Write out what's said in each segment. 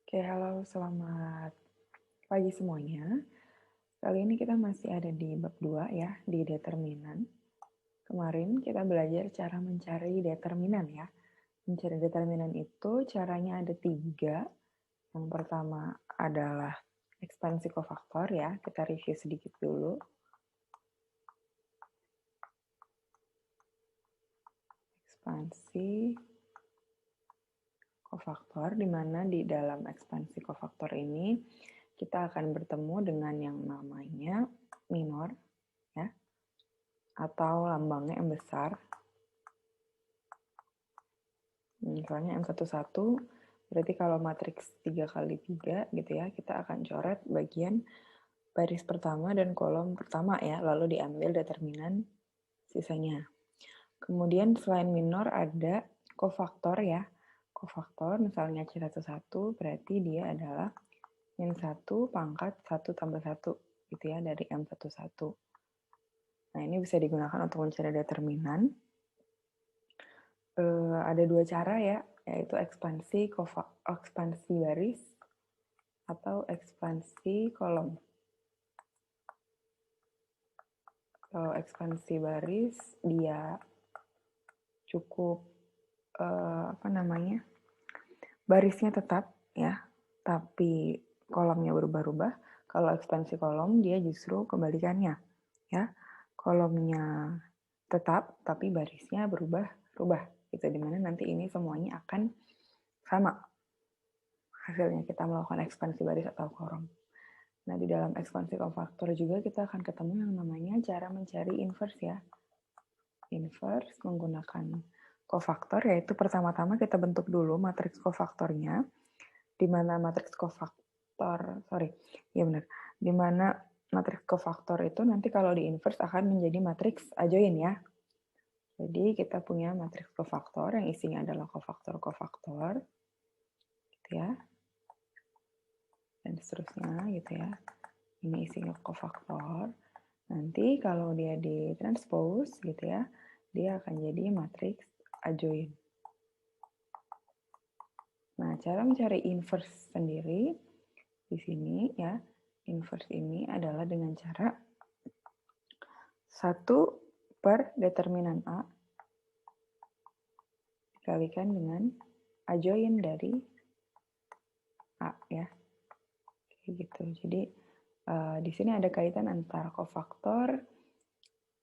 Oke, halo, selamat pagi semuanya. Kali ini kita masih ada di bab 2 ya, di determinan. Kemarin kita belajar cara mencari determinan ya. Mencari determinan itu caranya ada 3. Yang pertama adalah ekspansi kofaktor ya, kita review sedikit dulu. Ekspansi kofaktor, di mana di dalam ekspansi kofaktor ini kita akan bertemu dengan yang namanya minor ya, atau lambangnya M besar. Misalnya M11, berarti kalau matriks 3 kali 3 gitu ya, kita akan coret bagian baris pertama dan kolom pertama ya, lalu diambil determinan sisanya. Kemudian selain minor ada kofaktor ya. Kofaktor misalnya C11 berarti dia adalah min 1 pangkat 1 tambah 1 gitu ya, dari M11. Nah, ini bisa digunakan untuk mencari determinan. Ada 2 cara ya, yaitu ekspansi baris atau ekspansi kolom. Kalau ekspansi baris dia cukup barisnya tetap ya, tapi kolomnya berubah-ubah. Kalau ekspansi kolom dia justru kebalikannya ya, kolomnya tetap tapi barisnya berubah-ubah gitu, dimana nanti ini semuanya akan sama hasilnya kita melakukan ekspansi baris atau kolom. Nah, di dalam ekspansi kofaktor juga kita akan ketemu yang namanya cara mencari inverse ya. Inverse menggunakan kofaktor, yaitu pertama-tama kita bentuk dulu matriks kofaktornya, di mana matriks kofaktor, di mana matriks kofaktor itu nanti kalau di inverse akan menjadi matriks adjoint ya. Jadi kita punya matriks kofaktor yang isinya adalah kofaktor-kofaktor, gitu ya, dan seterusnya gitu ya. Ini isinya kofaktor. Nanti kalau dia ditranspose gitu ya, dia akan jadi matriks adjoint. Nah, cara mencari inverse sendiri di sini ya, inverse ini adalah dengan cara 1 per determinan A dikalikan dengan adjoint dari A ya. Kayak gitu. Jadi di sini ada kaitan antara kofaktor,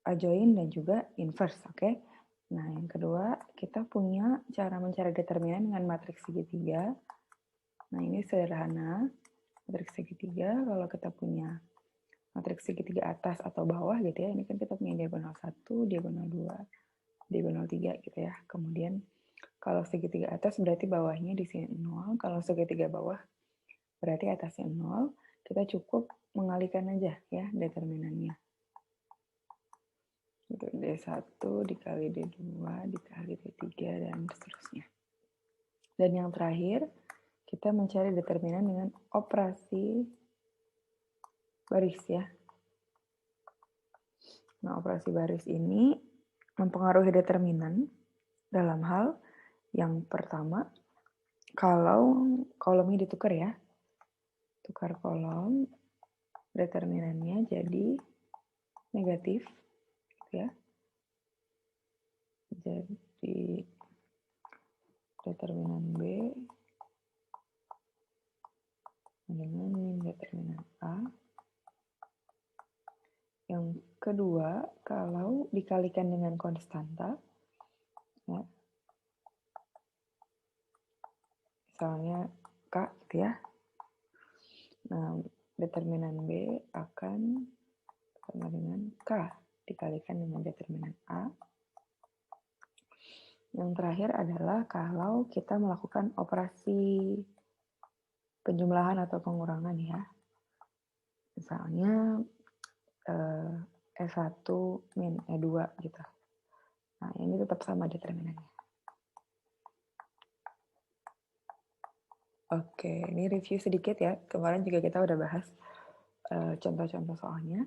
adjoint dan juga inverse, oke? Nah, yang kedua, kita punya cara mencari determinan dengan matriks segitiga. Nah, ini sederhana. Matriks segitiga, kalau kita punya matriks segitiga atas atau bawah gitu ya, ini kan kita punya diagonal 1, diagonal 2, diagonal 3 gitu ya. Kemudian kalau segitiga atas berarti bawahnya di sini 0, kalau segitiga bawah berarti atasnya 0. Kita cukup mengalihkan aja ya determinannya. D1 dikali D2 dikali D3 dan seterusnya. Dan yang terakhir, kita mencari determinan dengan operasi baris ya. Nah, operasi baris ini mempengaruhi determinan dalam hal yang pertama, kalau kolomnya ditukar ya. Tukar kolom, determinannya jadi negatif ya. Jadi determinan B dengan min determinan A. Yang kedua, kalau dikalikan dengan konstanta, ya, misalnya K gitu ya, nah determinan B akan sama dengan K dikalikan dengan determinan A. Yang terakhir adalah kalau kita melakukan operasi penjumlahan atau pengurangan ya. Misalnya E1 min E2 gitu. Nah, ini tetap sama determinannya. Oke, ini review sedikit ya. Kemarin juga kita udah bahas contoh-contoh soalnya.